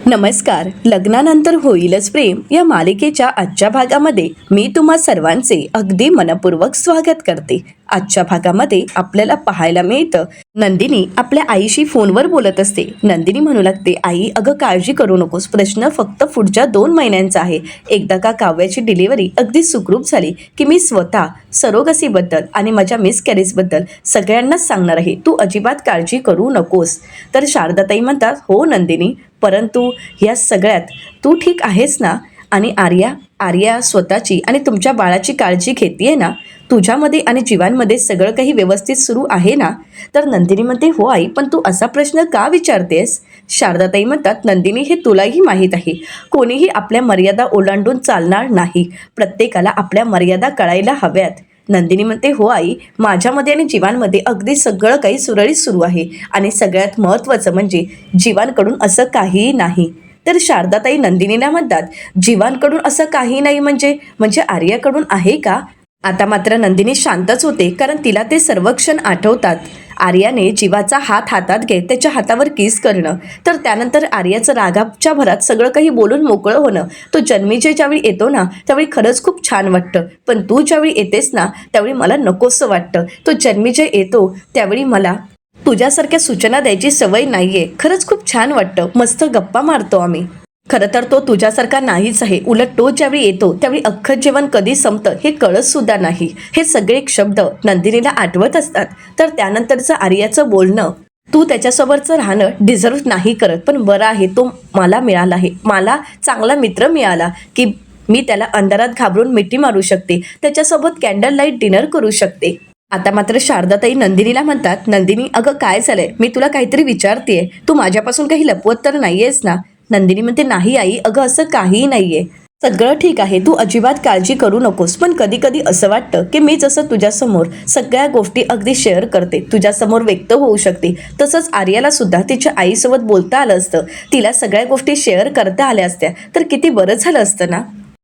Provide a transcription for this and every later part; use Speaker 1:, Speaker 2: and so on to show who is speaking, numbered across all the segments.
Speaker 1: नमस्कार. लग्नानंतर होईलच प्रेम या मालिकेच्या आजच्या भागामध्ये मी तुम्हा सर्वांचे अगदी मनपूर्वक स्वागत करते. आजच्या भागामध्ये आपल्याला पाहायला मिळतं, नंदिनी आपल्या आईशी फोनवर बोलत असते. नंदिनी म्हणू लागते, आई अगं काळजी करू नकोस, प्रश्न फक्त पुढच्या 2 महिन्यांचा आहे. एकदा का काव्याची डिलिव्हरी अगदी सुखरूप झाली की मी स्वतः सरोगसीबद्दल आणि माझ्या मिसकॅरेजबद्दल सगळ्यांनाच सांगणार आहे. तू अजिबात काळजी करू नकोस. तर शारदाताई म्हणतात, हो नंदिनी, परंतु या सगळ्यात तू ठीक आहेस ना? आणि आर्या स्वतःची आणि तुमच्या बाळाची काळजी घेतेय ना? तुझ्यामध्ये आणि जीवांमध्ये सगळं काही व्यवस्थित सुरू आहे ना? तर नंदिनी म्हणते, हो आई, पण तू असा प्रश्न का विचारतेस? शारदाताई म्हणतात, नंदिनी, हे तुलाही माहीत आहे, कोणीही आपल्या मर्यादा ओलांडून चालणार नाही. प्रत्येकाला आपल्या मर्यादा कळायला हव्यात. नंदिनी म्हणते, हो आई, माझ्यामध्ये आणि जीवांमध्ये अगदी सगळं काही सुरळीत सुरू आहे आणि सगळ्यात महत्त्वाचं म्हणजे जीवांकडून असं काहीही नाही. तर शारदाताई नंदिनीला म्हणतात, जीवांकडून असं काही नाही म्हणजे आर्याकडून आहे का? आता मात्र नंदिनी शांतच होते, कारण तिला ते सर्व क्षण आठवतात. आर्याने जीवाचा हात हातात घेत त्याच्या हातावर किस करणं, तर त्यानंतर आर्याचं रागाच्या भरात सगळं काही बोलून मोकळं होणं. तो जन्मीचे ज्यावेळी येतो ना, त्यावेळी खरंच खूप छान वाटतं, पण तू ज्यावेळी येतेस ना, त्यावेळी मला नकोसं वाटतं. तो जन्मीचे येतो त्यावेळी मला तुझ्यासारख्या सूचना द्यायची सवय नाहीये. खरंच खूप छान वाटतं, मस्त गप्पा मारतो आम्ही. खरं तर तो तुझ्यासारखा नाहीच आहे. उलट तो ज्यावेळी येतो त्यावेळी अख्खं जेवण कधी संपतं हे कळत सुद्धा नाही. हे सगळे शब्द नंदिनीला आठवत असतात. तर त्यानंतरचं आर्याचं बोलणं, तू त्याच्यासोबतचं राहणं डिझर्व नाही करत, पण बरं आहे तो मला मिळाला आहे. मला चांगला मित्र मिळाला की मी त्याला अंधारात घाबरून मिठी मारू शकते, त्याच्यासोबत कॅन्डल लाईट डिनर करू शकते. आता मात्र शारदाताई नंदिनीला म्हणतात, नंदिनी अगं काय झालंय? मी तुला काहीतरी विचारतेय, तू माझ्यापासून काही लपवत तर नाहीयेस ना? नंदिनी म्हणते, नाही आई, अगं असं काहीही नाहीये, सगळं ठीक आहे, तू अजिबात काळजी करू नकोस. पण कधी कधी असं वाटतं की मी जसं तुझ्यासमोर सगळ्या गोष्टी अगदी शेअर करते, तुझ्यासमोर व्यक्त होऊ शकते, तसंच आर्याला सुद्धा तिच्या आईसोबत बोलता आलं असतं, तिला सगळ्या गोष्टी शेअर करता आल्या असत्या तर किती बरं झालं असतं ना?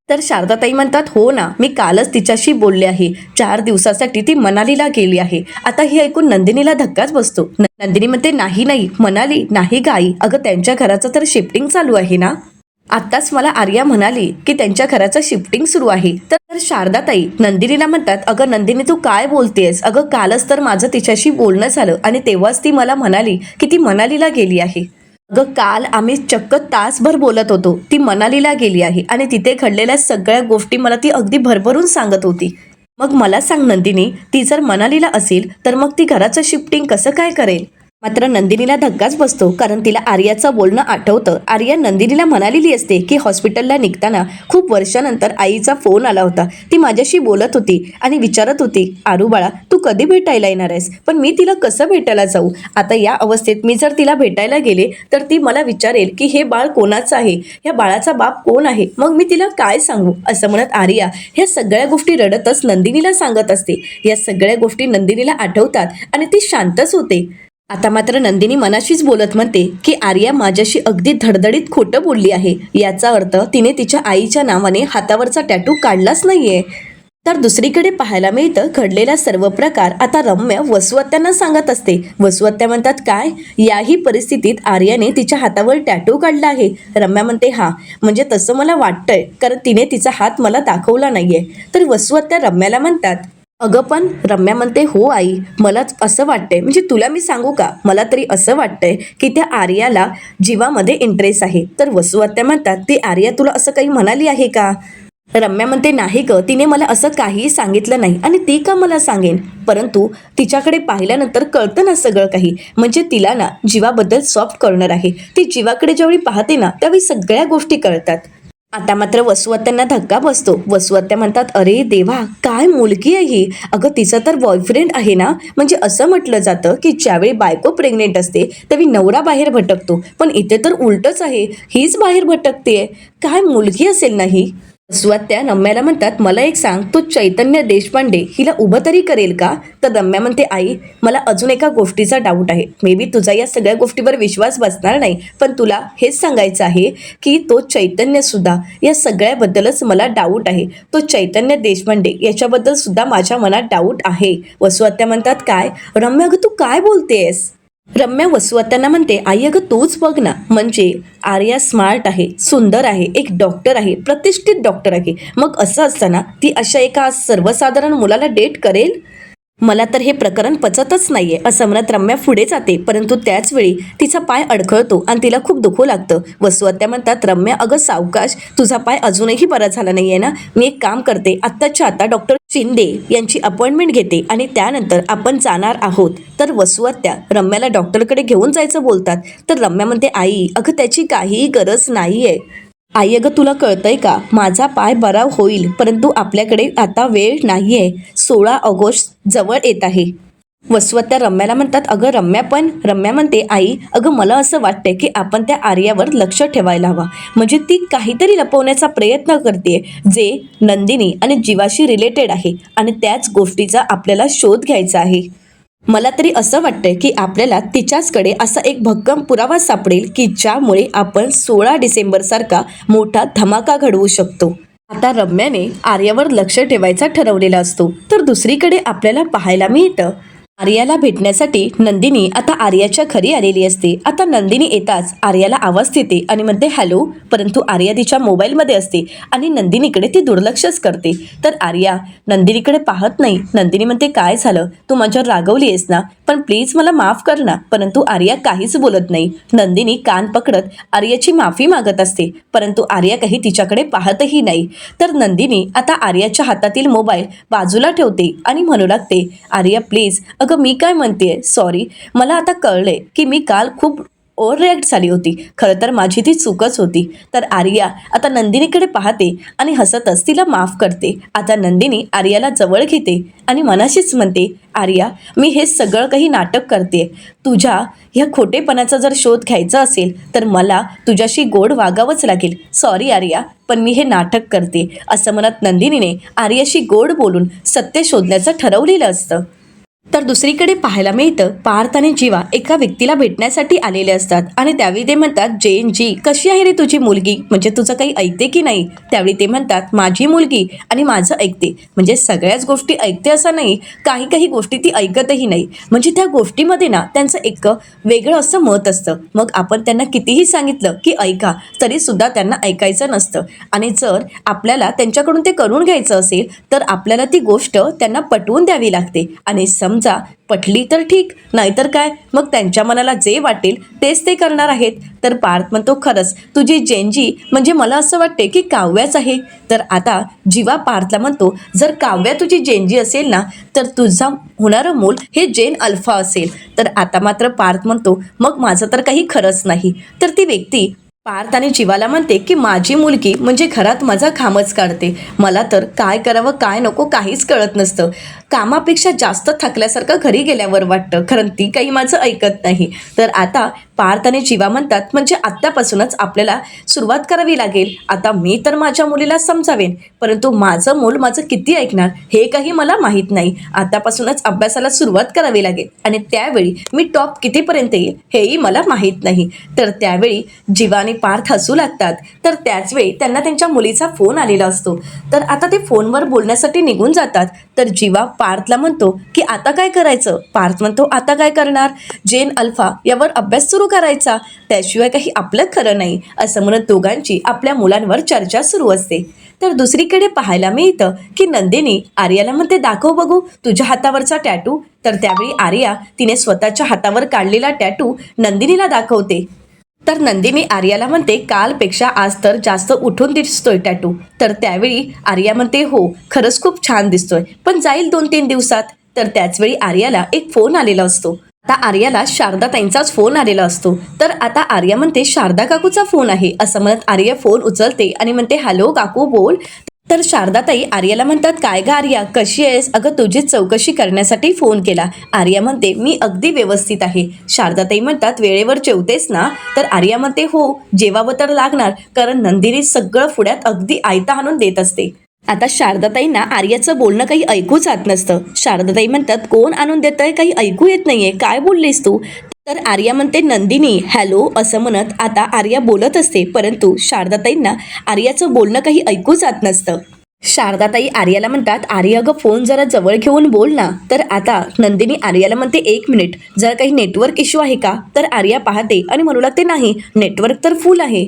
Speaker 1: तर शारदाताई म्हणतात, हो ना, मी कालच तिच्याशी बोलले आहे. 4 दिवसासाठी ती मनालीला गेली आहे. आता हे ऐकून नंदिनीला धक्काच बसतो. नंदिनी म्हणते, नाही, मनाली नाही गाई, अगं त्यांच्या घराचं तर शिफ्टिंग चालू आहे ना? आत्ताच मला आर्या म्हणाली की त्यांच्या घराचं शिफ्टिंग सुरू आहे. तर शारदाताई नंदिनीला म्हणतात, अगं नंदिनी, तू काय बोलतेस? अगं कालच तर माझं तिच्याशी बोलणं झालं आणि तेव्हाच ती मला म्हणाली की ती मनालीला गेली आहे. अगं काल आम्ही चक्क तासभर बोलत होतो. ती मनालीला गेली आहे आणि तिथे घडलेल्या सगळ्या गोष्टी मला ती अगदी भरभरून सांगत होती. मग मला सांग नंदिनी, ती जर मनालीला असेल तर मग ती घराचं शिफ्टिंग कसं काय करेल? मात्र नंदिनीला धक्काच बसतो, कारण तिला आर्याचं बोलणं आठवतं. आर्या नंदिनीला म्हणालेली असते की हॉस्पिटलला निघताना खूप वर्षानंतर आईचा फोन आला होता. ती माझ्याशी बोलत होती आणि विचारत होती, आरू बाळा, तू कधी भेटायला येणार आहेस? पण मी तिला कसं भेटायला जाऊ? आता या अवस्थेत मी जर तिला भेटायला गेले तर ती मला विचारेल की हे बाळ कोणाचं आहे, या बाळाचा बाप कोण आहे? मग मी तिला काय सांगू? असं म्हणत आर्या ह्या सगळ्या गोष्टी रडतच नंदिनीला सांगत असते. या सगळ्या गोष्टी नंदिनीला आठवतात आणि ती शांतच होते. आता मात्र नंदिनी मनाशीच बोलत म्हणते की आर्या माझ्याशी अगदी धडधडीत खोटं बोलली आहे. याचा अर्थ तिने तिच्या आईच्या नावाने हातावरचा टॅटू काढलाच नाहीये. तर दुसरीकडे पाहायला मिळतं, घडलेला सर्व प्रकार आता रम्या वसुहत्यांना सांगत असते. वसुहत्या म्हणतात, काय? याही परिस्थितीत आर्याने तिच्या हातावर टॅटू काढला आहे? रम्या म्हणते, हा, म्हणजे तसं मला वाटतंय, कारण तिने तिचा हात मला दाखवला नाहीये. तर वसुहत्या रम्याला म्हणतात, अगं पण रम्या म्हणते, हो आई, मलाच असं वाटतंय, म्हणजे तुला मी सांगू का, मला तरी असं वाटतंय की त्या आर्याला जीवामध्ये इंटरेस्ट आहे. तर वसुहत्या म्हणतात, ती आर्या तुला असं काही म्हणाली आहे का? रम्या म्हणते, नाही ग, तिने मला असं काहीही सांगितलं नाही आणि ती का मला सांगेन? परंतु तिच्याकडे पाहिल्यानंतर कळतं ना सगळं काही, म्हणजे तिला ना जीवाबद्दल सॉफ्ट कॉर्नर आहे. ती जीवाकडे ज्यावेळी पाहते ना त्यावेळी सगळ्या गोष्टी कळतात. आता मात्र वसुहत्यांना धक्का बसतो. वसुहत्या म्हणतात, अरे देवा, काय मुलगी आहे ही? अगं तिचा तर बॉयफ्रेंड आहे ना? म्हणजे असं म्हटलं जातं की ज्यावेळी बायको प्रेग्नेंट असते त्यावेळी नवरा बाहेर भटकतो, पण इथे तर उलटच आहे, हीच बाहेर भटकते. काय मुलगी असेल ना ही? वसुहत्या रम्याला म्हणतात, मला एक सांग, तो चैतन्य देशपांडे हिला उभं तरी करेल का? तर रम्या म्हणते, आई, मला अजून एका गोष्टीचा डाऊट आहे. मे बी तुझा या सगळ्या गोष्टीवर विश्वास बसणार नाही, पण तुला हेच सांगायचं आहे की तो चैतन्य सुद्धा, या सगळ्याबद्दलच मला डाऊट आहे. तो चैतन्य देशपांडे याच्याबद्दल सुद्धा माझ्या मनात डाऊट आहे. वसुहत्या म्हणतात, काय? रम्या, अगं तू काय बोलतेस? रम्या वसुआत्यांना म्हणते, आई अगं तूच बघ ना, म्हणजे आर्या स्मार्ट आहे, सुंदर आहे, एक डॉक्टर आहे, प्रतिष्ठित डॉक्टर आहे. मग असं असताना ती अशा एका सर्वसाधारण मुलाला डेट करेल? मला तर हे प्रकरण पचतच नाहीये, असं म्हणत रम्या पुढे जाते. परंतु त्याच वेळी तिचा पाय अडखळतो आणि तिला खूप दुखू लागतं. वसुआत्या म्हणतात, रम्या अगं सावकाश, तुझा पाय अजूनही बरा झाला नाहीये ना. मी एक काम करते, आत्ताच्या आता डॉक्टर शिंदे यांची अपॉइंटमेंट घेते आणि त्यानंतर आपण जाणार आहोत. तर वसुआत्या रम्याला डॉक्टरकडे घेऊन जायचं बोलतात. तर रम्या म्हणते, आई अगं त्याची काहीही गरज नाहीये. आई अगं तुला कळतंय का, माझा पाय बरा होईल, परंतु आपल्याकडे आता वेळ नाहीये. 16 ऑगस्ट जवळ येत आहे. वसुआत्या रम्याला म्हणतात, अगं रम्या म्हणते, आई अगं मला असं वाटतंय की आपण त्या आर्यावर लक्ष ठेवायला हवा. म्हणजे ती काहीतरी लपवण्याचा प्रयत्न करते जे नंदिनी आणि जीवाशी रिलेटेड आहे आणि त्याच गोष्टीचा आपल्याला शोध घ्यायचा आहे. मला तरी असं वाटतंय की आपल्याला तिच्याचकडे असा एक भक्कम पुरावा सापडेल की ज्यामुळे आपण 16 डिसेंबर सारखा मोठा धमाका घडवू शकतो. आता रम्याने आर्यावर लक्ष ठेवायचा ठरवलेला असतो. तर दुसरीकडे आपल्याला पाहायला मिळतं, आर्याला भेटण्यासाठी नंदिनी आता आर्याच्या घरी आलेली असते. आता नंदिनी येताच आर्याला आवाज देते आणि म्हणते हॅलो, परंतु आर्या तिच्या मोबाईलमध्ये असते आणि नंदिनीकडे ती दुर्लक्षच करते. तर आर्या नंदिनीकडे पाहत नाही. नंदिनी म्हणते, काय झालं, तू माझ्यावर रागवली आहेस ना, पण प्लीज मला माफ कर ना. परंतु आर्या काहीच बोलत नाही. नंदिनी कान पकडत आर्याची माफी मागत असते, परंतु आर्या काही तिच्याकडे पाहतही नाही. तर नंदिनी आता आर्याच्या हातातील मोबाईल बाजूला ठेवते आणि म्हणू लागते, आर्या प्लीज, अगं मी काय म्हणतेय, सॉरी, मला आता कळलंय की मी काल खूप ओव्हर रिॲक्ट झाली होती. खरं तर माझी ती चूकच होती. तर आर्या आता नंदिनीकडे पाहते आणि हसतच तिला माफ करते. आता नंदिनी आर्याला जवळ घेते आणि मनाशीच म्हणते, आर्या मी हे सगळं काही नाटक करते. तुझ्या ह्या खोटेपणाचा जर शोध घ्यायचा असेल तर मला तुझ्याशी गोड वागावंच लागेल. सॉरी आर्या, पण मी हे नाटक करते. असं म्हणत नंदिनीने आर्याशी गोड बोलून सत्य शोधण्याचं ठरवलेलं असतं. तर दुसरीकडे पाहायला मिळतं, पार्थ आणि जीवा एका व्यक्तीला भेटण्यासाठी आलेले असतात आणि त्यावेळी ते म्हणतात, जेन जी कशी आहे रे तुझी मुलगी, म्हणजे तुझं काही ऐकते की नाही. त्यावेळी ते म्हणतात, माझी मुलगी आणि माझं ऐकते, म्हणजे सगळ्याच गोष्टी ऐकते असं नाही, काही काही गोष्टी ती ऐकतही नाही. म्हणजे त्या गोष्टीमध्ये ना त्यांचं एक वेगळं असं मत असतं. मग आपण त्यांना कितीही सांगितलं की ऐका, तरी सुद्धा त्यांना ऐकायचं नसतं. आणि जर आपल्याला त्यांच्याकडून ते करून घ्यायचं असेल तर आपल्याला ती गोष्ट त्यांना पटवून द्यावी लागते. आणि समजा पटली तर ठीक, नाहीतर काय, मग त्यांच्या मनाला जे वाटेल तेच ते करणार आहेत. तर पार्थ म्हणतो, खरंच तुझी जेनजी म्हणजे मला असं वाटते की काव्याच आहे. तर आता जीवा पार्थला म्हणतो, जर काव्या तुझी जेनजी असेल ना, तर तुझा होणारं मूल हे जेन अल्फा असेल. तर आता मात्र पार्थ म्हणतो, मग माझं तर काही खरंच नाही. तर ती व्यक्ती पार्थ आणि जीवाला म्हणते की माझी मुलगी म्हणजे घरात माझा खामच काढते. मला तर काय करावं काय नको काहीच कळत नसतं. कामापेक्षा जास्त थकल्यासारखं घरी गेल्यावर वाटतं, कारण ती काही माझं ऐकत नाही. तर आता पार्थ आणि जीवा म्हणतात, म्हणजे आत्तापासूनच आपल्याला सुरुवात करावी लागेल. आता मी तर माझ्या मुलीला समजावेन, परंतु माझं मूल माझं किती ऐकणार हे काही मला माहीत नाही. आतापासूनच अभ्यासाला सुरुवात करावी लागेल आणि त्यावेळी मी टॉप कितीपर्यंत येईल हेही मला माहीत नाही. तर त्यावेळी जीवा आणि पार्थ हसू लागतात. तर त्याचवेळी त्यांना त्यांच्या मुलीचा फोन आलेला असतो. तर आता ते फोनवर बोलण्यासाठी निघून जातात. तर जीवा पार्थला म्हणतो की आता काय करायचं. पार्थ म्हणतो, आता काय करणार, जेन अल्फा यावर अभ्यास सुरू करायचा, त्याशिवाय काही आपलं खरं नाही. असं म्हणत दोघांची आपल्या मुलांवर चर्चा सुरू असते. तर दुसरीकडे पाहायला मिळतं की नंदिनी आर्याला म्हणते, दाखव बघू तुझ्या हातावरचा टॅटू. तर त्यावेळी आर्या तिने स्वतःच्या हातावर काढलेला टॅटू नंदिनीला दाखवते. तर नंदिनी आर्याला म्हणते, कालपेक्षा आज तर जास्त उठून दिसतोय टॅटू. तर त्यावेळी आर्या म्हणते, हो खरंच खूप छान दिसतोय, पण जाईल 2-3 दिवसात. तर त्याचवेळी आर्याला एक फोन आलेला असतो. आता आर्याला शारदाताईंचाच फोन आलेला असतो. तर आता आर्या म्हणते, शारदा काकूचा फोन आहे. असं म्हणत आर्या फोन उचलते आणि म्हणते, हॅलो काकू बोल. तर शारदाताई आर्याला म्हणतात, काय ग आर्या कशी आहेस, अगं तुझी चौकशी करण्यासाठी फोन केला. आर्या म्हणते, मी अगदी व्यवस्थित आहे. शारदाताई म्हणतात, वेळेवर जेवतेस ना. तर आर्या म्हणते, हो जेवावं तर लागणार, कारण नंदिनी सगळं पुढ्यात अगदी आयता आणून देत असते. आता शारदाताईंना आर्याचं बोलणं काही ऐकूच जात नसतं. शारदाताई म्हणतात, कोण आणून देतंय, काही ऐकू येत नाहीये, काय बोललीस तू. तर आर्या म्हणते, नंदिनी हॅलो असं म्हणत आता आर्या बोलत असते, परंतु शारदाताईंना आर्याचं बोलणं काही ऐकू जात नसतं. शारदाताई आर्याला म्हणतात, आर्या अगं फोन जरा जवळ घेऊन बोल ना. तर आता नंदिनी आर्याला म्हणते, 1 मिनिट, जर काही नेटवर्क इश्यू आहे का. तर आर्या पाहते आणि म्हणू लागते, नाही नेटवर्क तर फुल आहे.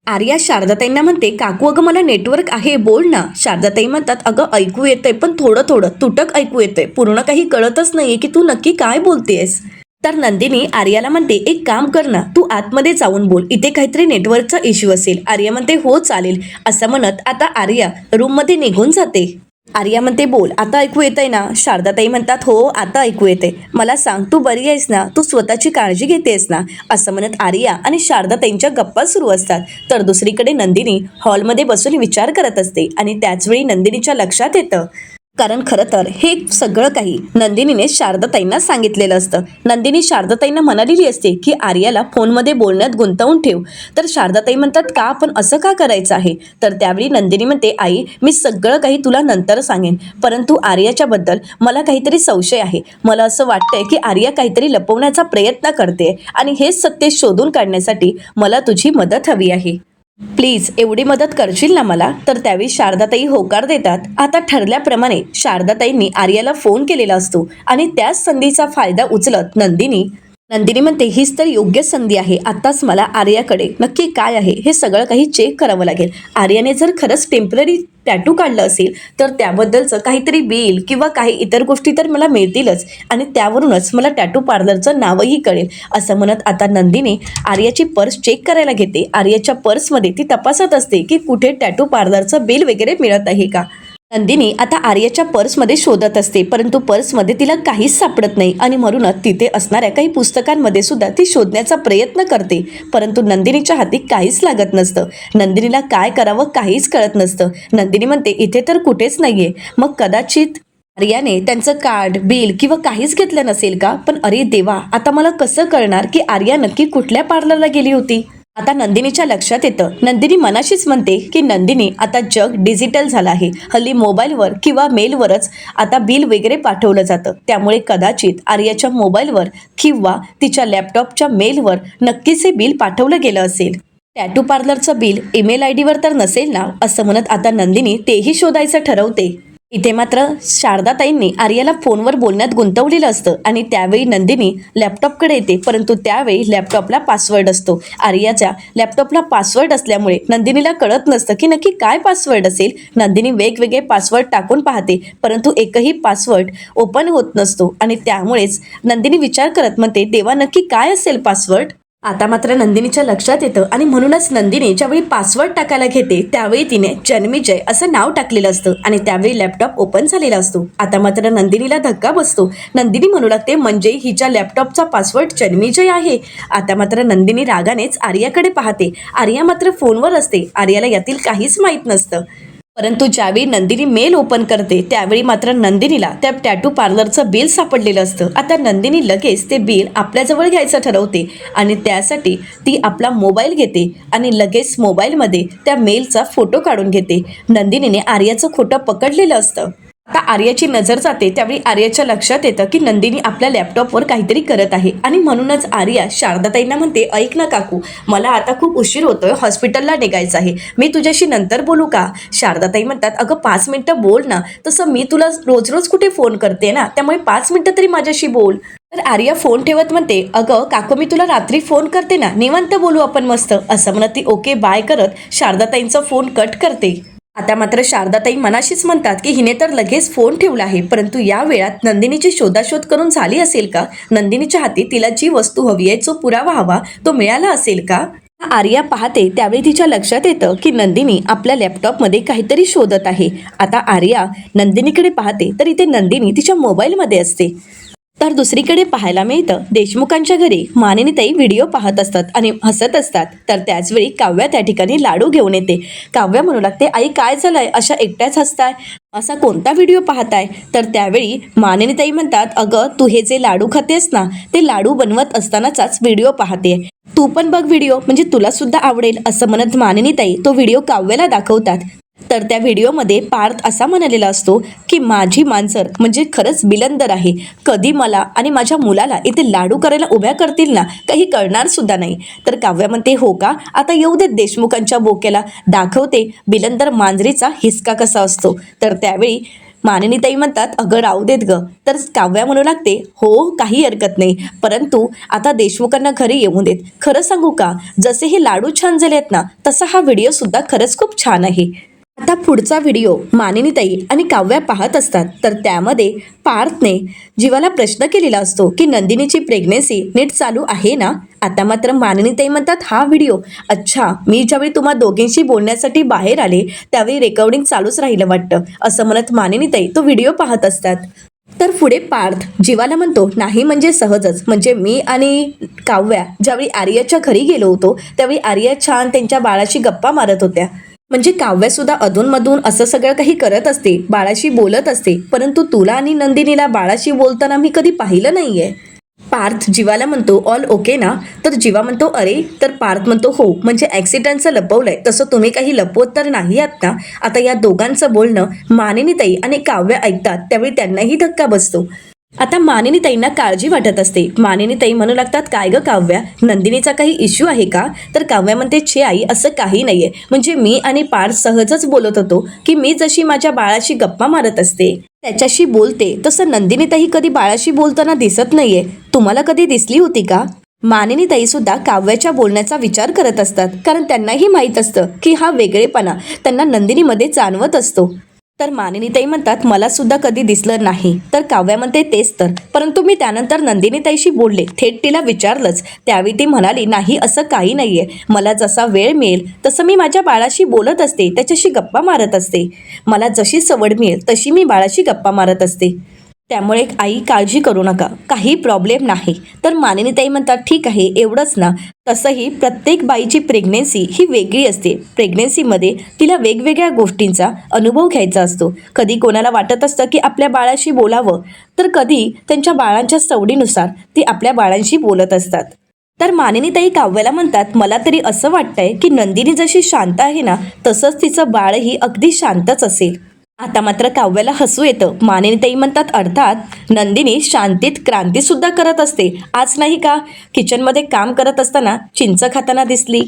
Speaker 1: आर्या शारदाताईंना म्हणते, काकू अगं मला नेटवर्क आहे, बोल ना. शारदाताई म्हणतात, अगं ऐकू येतंय पण थोडं थोडं तुटक ऐकू येतंय, पूर्ण काही कळतच नाहीये की तू नक्की काय बोलतेस. तर नंदिनी आर्याला म्हणते, एक काम कर ना, तू आतमध्ये जाऊन बोल, इथे काहीतरी नेटवर्कचा इश्यू असेल. आर्या म्हणते, हो चालेल. असं म्हणत आता आर्या रूममध्ये निघून जाते. आर्या म्हणते, बोल आता ऐकू येतंय ना. शारदाताई म्हणतात, हो आता ऐकू येते. मला सांग, तू बरी आहेस ना, तू स्वतःची काळजी घेतेस ना. असं म्हणत आर्या आणि शारदाताईंच्या गप्पा सुरू असतात. तर दुसरीकडे नंदिनी हॉलमध्ये बसून विचार करत असते आणि त्याचवेळी नंदिनीच्या लक्षात येतं, कारण खरं तर हे सगळं काही नंदिनीने शारदाताईंना सांगितलेलं असतं. नंदिनी शारदाताईंना म्हणालेली असते की आर्याला फोनमध्ये बोलण्यात गुंतवून ठेव. तर शारदाताई म्हणतात, का आपण असं का करायचं आहे. तर त्यावेळी नंदिनी म्हणते, आई मी सगळं काही तुला नंतर सांगेन, परंतु आर्याच्या बद्दल मला काहीतरी संशय आहे. मला असं वाटतंय की आर्या काहीतरी लपवण्याचा प्रयत्न करते आणि हेच सत्य शोधून काढण्यासाठी मला तुझी मदत हवी आहे. प्लीज एवढी मदत करशील ना मला. तर त्यावेळी शारदाताई होकार देतात. आता ठरल्याप्रमाणे शारदाताईंनी आर्याला फोन केलेला असतो आणि त्याच संधीचा फायदा उचलत नंदिनी म्हणते, हीच तर योग्य संधी आहे. आताच मला आर्याकडे नक्की काय आहे हे सगळं काही चेक करावं लागेल. आर्याने जर खरंच टेम्पररी टॅटू काढलं असेल तर त्याबद्दलचं काहीतरी बिल किंवा काही इतर गोष्टी तर मला मिळतीलच आणि त्यावरूनच मला टॅटू पार्लरचं नावही कळेल. असं म्हणत आता नंदिनी आर्याची पर्स चेक करायला घेते. आर्याच्या पर्समध्ये ती तपासत असते की कुठे टॅटू पार्लरचं बिल वगैरे मिळत आहे का. नंदिनी आता आर्याच्या पर्समध्ये शोधत असते, परंतु पर्समध्ये तिला काहीच सापडत नाही आणि म्हणूनच तिथे असणाऱ्या काही पुस्तकांमध्ये सुद्धा ती शोधण्याचा प्रयत्न करते, परंतु नंदिनीच्या हाती काहीच लागत नसतं. नंदिनीला काय करावं काहीच कळत नसतं. नंदिनी म्हणते, इथे तर कुठेच नाहीये. मग कदाचित आर्याने त्यांचं कार्ड बिल किंवा काहीच घेतलं नसेल का. पण अरे देवा, आता मला कसं कळणार की आर्या नक्की कुठल्या पार्लरला गेली होती. आता नंदिनीच्या लक्षात येतं. नंदिनी मनाशीच म्हणते की नंदिनी, आता जग डिजिटल झालं आहे. हल्ली मोबाईलवर किंवा मेलवरच आता बिल वगैरे पाठवलं जातं. त्यामुळे कदाचित आर्याच्या मोबाईलवर किंवा तिच्या लॅपटॉपच्या मेलवर नक्कीच हे बिल पाठवलं गेलं असेल. टॅटू पार्लरचं बिल ईमेल ID वर तर नसेल ना. असं म्हणत आता नंदिनी तेही शोधायचं ठरवते. इथे मात्र शारदाताईंनी आर्याला फोनवर बोलण्यात गुंतवलेलं असतं आणि त्यावेळी नंदिनी लॅपटॉपकडे येते, परंतु त्यावेळी लॅपटॉपला पासवर्ड असतो. आर्याच्या लॅपटॉपला पासवर्ड असल्यामुळे नंदिनीला कळत नसतं की नक्की काय पासवर्ड असेल. नंदिनी वेगवेगळे पासवर्ड टाकून पाहते, परंतु एकही पासवर्ड ओपन होत नसतो आणि त्यामुळेच नंदिनी विचार करत म्हणते, देवा नक्की काय असेल पासवर्ड. आता मात्र नंदिनीच्या लक्षात येतं आणि म्हणूनच नंदिनी ज्यावेळी पासवर्ड टाकायला घेते त्यावेळी तिने जन्मीजय असं नाव टाकलेलं असतं आणि त्यावेळी लॅपटॉप ओपन झालेला असतो. आता मात्र नंदिनीला धक्का बसतो. नंदिनी म्हणू लागते, म्हणजे हिच्या लॅपटॉपचा पासवर्ड जन्मीजय आहे. आता मात्र नंदिनी रागानेच आर्याकडे पाहते. आर्या मात्र फोनवर असते. आर्याला यातील काहीच माहीत नसतं, परंतु ज्यावेळी नंदिनी मेल ओपन करते त्यावेळी मात्र नंदिनीला त्या टॅटू पार्लरचं बिल सापडलेलं असतं. आता नंदिनी लगेच ते बिल आपल्याजवळ घ्यायचं ठरवते आणि त्यासाठी ती आपला मोबाईल घेते आणि लगेच मोबाईलमध्ये त्या मेलचा फोटो काढून घेते. नंदिनीने आर्याचं खोटं पकडलेलं असतं. आता आर्याची नजर जाते त्यावेळी आर्याच्या लक्षात येतं की नंदिनी आपल्या लॅपटॉपवर काहीतरी करत आहे आणि म्हणूनच आर्या शारदाताईंना म्हणते, ऐक ना काकू, मला आता खूप उशीर होतोय, हॉस्पिटलला निघायचं आहे, मी तुझ्याशी नंतर बोलू का. शारदाताई म्हणतात, अगं 5 मिनिटं बोल ना, तसं मी तुला रोज रोज कुठे फोन करते ना, त्यामुळे 5 मिनिटं तरी माझ्याशी बोल. तर आर्या फोन ठेवत म्हणते, अगं काकू मी तुला रात्री फोन करते ना, निवांत बोलू आपण मस्त. असं म्हणत ती ओके बाय करत शारदाताईंचा फोन कट करते. आता मात्र शारदाताई मनाशीच म्हणतात की हिने तर लगेच फोन ठेवला आहे, परंतु या वेळात नंदिनीची शोधाशोध करून झाली असेल का. नंदिनीच्या हाती तिला जी वस्तू हवी आहे, जो पुरावा हवा तो मिळाला असेल का. आर्या पाहते त्यावेळी तिच्या लक्षात येतं की नंदिनी आपल्या लॅपटॉपमध्ये काहीतरी शोधत आहे. आता आर्या नंदिनीकडे पाहते तर इथे नंदिनी तिच्या मोबाईलमध्ये असते. तर दुसरीकडे पाहायला मिळतं, देशमुखांच्या घरी मानिनीताई व्हिडिओ पाहत असतात आणि हसत असतात. तर त्याचवेळी काव्या त्या ठिकाणी लाडू घेऊन येते. काव्या म्हणू लागते, आई काय झालंय, अशा एकट्याच हसताय, असा कोणता व्हिडिओ पाहताय. तर त्यावेळी मानिनीताई म्हणतात, अगं तू हे जे लाडू खातेस ना, ते लाडू बनवत असतानाचाच व्हिडिओ पाहते, तू पण बघ व्हिडिओ, म्हणजे तुला सुद्धा आवडेल. असं म्हणत मानिनीताई तो व्हिडिओ काव्याला दाखवतात. तर त्या व्हिडिओमध्ये पार्थ असा म्हणालेला असतो की माझी मांजर म्हणजे खरंच बिलंदर आहे, कधी मला आणि माझ्या मुलाला इथे लाडू करायला उभ्या करतील ना काही कळणार सुद्धा नाही. तर काव्या म्हणते हो का, आता येऊ देत देशमुखांच्या बोक्याला, दाखवते बिलंदर मांजरीचा हिसका कसा असतो. तर त्यावेळी मानिनीताई म्हणतात अगं राहू देत ग. तर काव्या म्हणू लागते हो काही हरकत नाही, परंतु आता देशमुखांना घरी येऊ देत. खरं सांगू का, जसे हे लाडू छान झाले आहेत ना तसा हा व्हिडिओ सुद्धा खरंच खूप छान आहे. आता पुढचा व्हिडिओ मानिनीताई आणि काव्या पाहत असतात. तर त्यामध्ये पार्थने जीवाला प्रश्न केलेला असतो की नंदिनीची प्रेग्नेन्सी नीट चालू आहे ना. आता मात्र मानिनीताई म्हणतात हा व्हिडिओ अच्छा, मी ज्यावेळी तुम्हा दोघींशी बोलण्यासाठी बाहेर आले त्यावेळी रेकॉर्डिंग चालूच राहिलं वाटतं, असं म्हणत मानिनीताई तो व्हिडिओ पाहत असतात. तर पुढे पार्थ जीवाला म्हणतो नाही म्हणजे सहजच, म्हणजे मी आणि काव्या ज्यावेळी आर्याच्या घरी गेलो होतो त्यावेळी आर्या छान त्यांच्या बाळाशी गप्पा मारत होत्या. म्हणजे काव्या सुद्धा अधूनमधून असं सगळं काही करत असते, बाळाशी बोलत असते, परंतु तुला आणि नंदिनीला बाळाशी बोलताना मी कधी पाहिलं नाहीये. पार्थ जीवाला म्हणतो ऑल ओके ना. तर जीवा म्हणतो अरे, तर पार्थ म्हणतो हो म्हणजे ॲक्सिडेंटचं लपवलंय, तसं तुम्ही काही लपवत तर नाही आहात ना. आता या दोघांचं बोलणं मानिनीताई आणि काव्या ऐकतात त्यावेळी त्यांनाही धक्का बसतो. आता मानिनीताईंना काळजी वाटत असते. मानिनीताई म्हणू लागतात काय ग काव्या, नंदिनीचा काही इश्यू आहे का. तर काव्या म्हणते छे आई असं काही नाहीये, म्हणजे मी आणि पार्थ सहजच बोलत होतो की मी जशी माझ्या बाळाशी गप्पा मारत असते त्याच्याशी बोलते तसं नंदिनीताई कधी बाळाशी बोलताना दिसत नाहीये, तुम्हाला कधी दिसली होती का. मानिनीताई सुद्धा काव्याच्या बोलण्याचा विचार करत असतात, कारण त्यांनाही माहीत असतं की हा वेगळेपणा त्यांना नंदिनीमध्ये जाणवत असतो. तर मानिनीताई म्हणतात मला सुद्धा कधी दिसलं नाही. तर काव्या म्हणते तेच तर, परंतु मी त्यानंतर नंदिनीताईशी बोलले, थेट तिला विचारलंच, त्यावेळी ती म्हणाली नाही असं काही नाहीये, मला जसा वेळ मिळेल तसं मी माझ्या बाळाशी बोलत असते, त्याच्याशी गप्पा मारत असते, मला जशी सवड मिळेल तशी मी बाळाशी गप्पा मारत असते, त्यामुळे आई काळजी करू नका, काही प्रॉब्लेम नाही. तर मानिनीताई म्हणतात ठीक आहे एवढंच ना. तसंही प्रत्येक बाईची प्रेग्नेन्सी ही वेगळी असते, प्रेग्नेन्सीमध्ये तिला वेगवेगळ्या गोष्टींचा अनुभव घ्यायचा असतो. कधी कोणाला वाटत असतं की आपल्या बाळाशी बोलावं, तर कधी त्यांच्या बाळांच्या सवडीनुसार ती आपल्या बाळांशी बोलत असतात. तर मानिनीताई काव्याला म्हणतात मला तरी असं वाटतंय की नंदिनी जशी शांत आहे ना तसंच तिचं बाळही अगदी शांतच असेल. आता मात्र काव्याला हसू येतं. मानिनीताई म्हणतात अर्थात नंदिनी शांतीत क्रांती सुद्धा करत असते, आज नाही का किचनमध्ये काम करत असताना चिंच खाताना दिसली.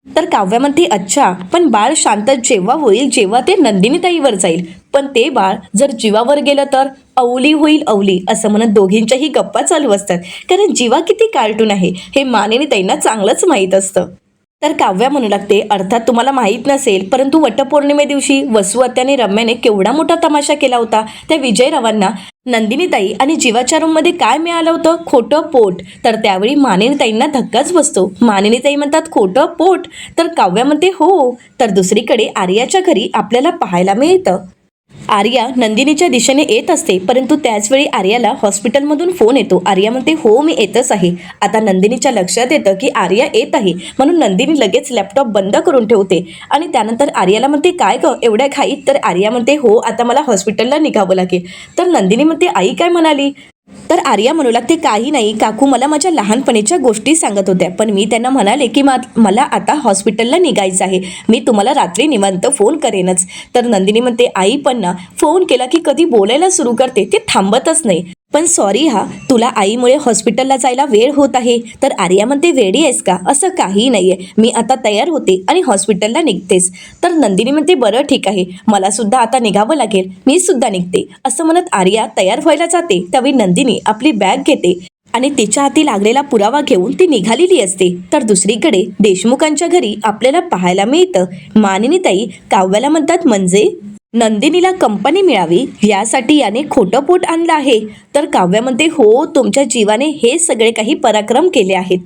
Speaker 1: तर काव्या म्हणते अच्छा, पण बाळ शांत जेव्हा होईल जेव्हा ते नंदिनीताईवर जाईल, पण ते बाळ जर जीवावर गेलं तर अवली होईल अवली, असं म्हणत दोघींच्याही गप्पा चालू असतात, कारण जीवा किती कार्टून आहे हे मानिनीताईंना चांगलंच माहीत असतं. तर काव्या म्हणू लागते अर्थात तुम्हाला माहीत नसेल, परंतु वटपौर्णिमे दिवशी वसू आत्याने रम्याने केवढा मोठा तमाशा केला होता. त्या विजयरावांना नंदिनीताई आणि जीवाच्या रूममध्ये काय मिळालं होतं, खोटं पोट. तर त्यावेळी मानिनीताईंना धक्काच बसतो. मानिनीताई म्हणतात खोटं पोट. तर काव्या म्हणते हो. तर दुसरीकडे आर्याच्या घरी आपल्याला पाहायला मिळतं आर्या नंदिनीच्या दिशेने येत असते, परंतु त्याचवेळी आर्याला हॉस्पिटलमधून फोन येतो. आर्या म्हणते हो मी येतच आहे. आता नंदिनीच्या लक्षात येतं की आर्या येत आहे, म्हणून नंदिनी लगेच लॅपटॉप बंद करून ठेवते आणि त्यानंतर आर्याला म्हणते काय ग एवढ्या घाईत. तर आर्या म्हणते हो आता मला हॉस्पिटलला निघावं लागेल. तर नंदिनी म्हणते आई काय म्हणाली. तर आर्या म्हणू लागते काही नाही, काकू मला माझ्या लहानपणीच्या गोष्टी सांगत होत्या, पण मी त्यांना म्हणाले की मला आता हॉस्पिटलला निघायचं आहे, मी तुम्हाला रात्री निवांत फोन करेनच. तर नंदिनी म्हणते आई पण ना फोन केला की कधी बोलायला सुरू करते, ते थांबतच नाही, पण सॉरी हा तुला आईमुळे हॉस्पिटलला जायला वेळ होत आहे. तर आर्या म्हणते वेडी आहेस का, असं काही नाहीये, मी आता तयार होते आणि हॉस्पिटलला निघतेस. तर नंदिनी म्हणते बरं ठीक आहे, मला सुद्धा आता निघावं लागेल, मी सुद्धा निघते, असं म्हणत आर्या तयार व्हायला जाते. त्यावेळी नंदिनी आपली बॅग घेते आणि तिच्या हाती लागलेला पुरावा घेऊन ती निघालेली असते. तर दुसरीकडे देशमुखांच्या घरी आपल्याला पाहायला मिळतं मानिनीताई काव्याला म्हणतात म्हणजे नंदिनीला कंपनी मिळावी यासाठी याने खोटं पोट आणलं आहे. तर काव्या म्हणते हो तुमच्या जीवाने हे सगळे काही पराक्रम केले आहेत.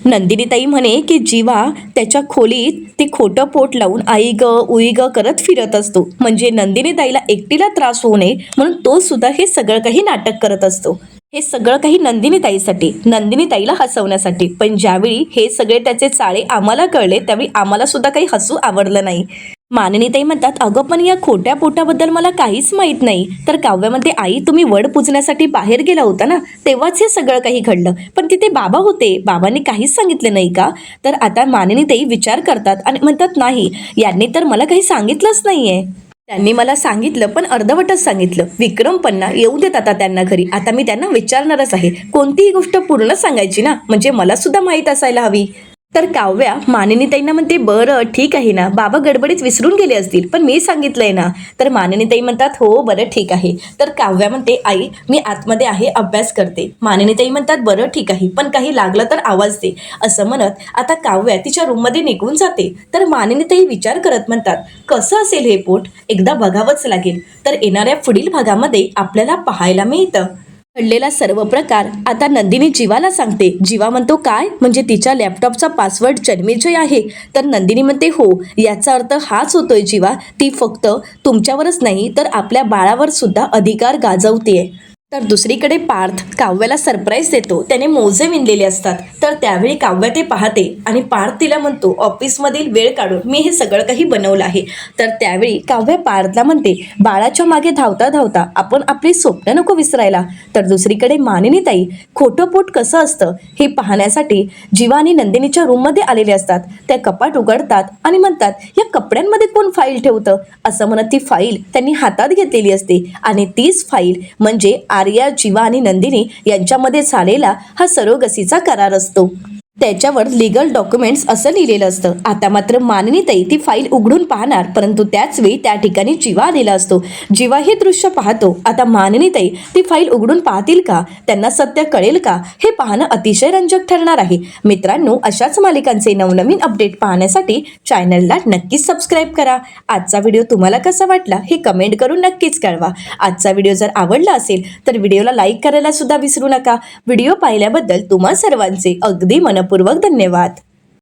Speaker 1: नंदिनीताई म्हणे की जीवा त्याच्या खोलीत ते खोटं पोट लावून आई ग उई ग करत फिरत असतो, म्हणजे नंदिनीताईला एकटीला त्रास होऊ नये म्हणून तो सुद्धा हे सगळं काही नाटक करत असतो. हे सगळं काही नंदिनीताईसाठी, नंदिनीताईला हसवण्यासाठी. पण ज्यावेळी हे सगळे त्याचे चाळे आम्हाला कळले त्यावेळी आम्हाला सुद्धा काही हसू आवडलं नाही. मानिनीताई म्हणतात, अगं पण या खोट्या पोटाबद्दल मला काहीच माहीत नाही. तर काव्या म्हणते, आई तुम्ही वड पूजण्यासाठी बाहेर गेला होता ना, तेव्हाच हे सगळं काही घडलं. पण तिथे बाबा होते, बाबांनी काहीच सांगितलं नाही का? तर आता मानिनीताई विचार करतात आणि म्हणतात, नाही, यांनी तर मला काही सांगितलंच नाहीये. त्यांनी मला सांगितलं पण अर्धवटच सांगितलं. विक्रम पन्ना येऊ देत आता त्यांना घरी. आता मी त्यांना विचारणारच आहे. कोणतीही गोष्ट पूर्ण सांगायची ना, म्हणजे मला सुद्धा माहीत असायला हवी. तर काव्या मानिनीताईंना म्हणते, बरं ठीक आहे ना, बाबा गडबडीत विसरून गेले असतील, पण मी सांगितलंय ना. तर मानिनीताई म्हणतात, हो बरं ठीक आहे. तर काव्या म्हणते, आई मी आतमध्ये आहे, अभ्यास करते. मानिनीताई म्हणतात, बरं ठीक आहे, पण काही लागलं तर आवाज दे. असं म्हणत आता काव्या तिच्या रूममध्ये निघून जाते. तर मानिनीताई विचार करत म्हणतात, कसं असेल हे पोट, एकदा बघावंच लागेल. तर येणाऱ्या पुढील भागामध्ये आपल्याला पाहायला मिळतं घडलेला सर्व प्रकार आता नंदिनी जीवाला सांगते. जीवा म्हणतो, काय म्हणजे तिच्या लॅपटॉपचा पासवर्ड जन्मेजय आहे? तर नंदिनी म्हणते, हो, याचा अर्थ हाच होतोय जीवा, ती फक्त तुमच्यावरच नाही तर आपल्या बाळावर सुद्धा अधिकार गाजवतेय. तर दुसरीकडे पार्थ काव्याला सरप्राईज देतो. त्याने मोजे विणलेले असतात. तर त्यावेळी काव्या ते पाहते आणि पार्थ तिला म्हणतो, ऑफिसमधील वेळ काढून मी हे सगळं काही बनवलं आहे. तर त्यावेळी काव्या पार्थला म्हणते, बाळाच्या मागे धावता धावता आपण आपली स्वप्न नको विसरायला. तर दुसरीकडे मानिनीताई खोटं पोट कसं असतं हे पाहण्यासाठी जीवा आणि नंदिनीच्या रूममध्ये आलेले असतात. त्या कपाट उघडतात आणि म्हणतात, या कपड्यांमध्ये कोण फाईल ठेवतं? असं म्हणत ती फाईल त्यांनी हातात घेतलेली असते आणि तीच फाईल म्हणजे आर्या, जीवा आणि नंदिनी यांच्यामध्ये झालेला हा सरोगसीचा करार असतो. त्याच्यावर लीगल डॉक्युमेंट्स असं लिहिलेलं असतं. आता मात्र मानिनीताई ती फाईल उघडून पाहणार, परंतु त्याच वेळी त्या ठिकाणी जीवा आलेला असतो. जीवा हे दृश्य पाहतो. आता मानिनीताई ती फाईल उघडून पाहतील का? त्यांना सत्य कळेल का? हे पाहणं अतिशय रंजक ठरणार आहे. मित्रांनो, अशाच मालिकांचे नवनवीन अपडेट पाहण्यासाठी चॅनलला नक्कीच सबस्क्राईब करा. आजचा व्हिडिओ तुम्हाला कसा वाटला हे कमेंट करून नक्कीच कळवा. आजचा व्हिडिओ जर आवडला असेल तर व्हिडिओला लाईक करायला सुद्धा विसरू नका. व्हिडिओ पाहिल्याबद्दल तुम्हा सर्वांचे अगदी मनपूर्वक धन्यवाद.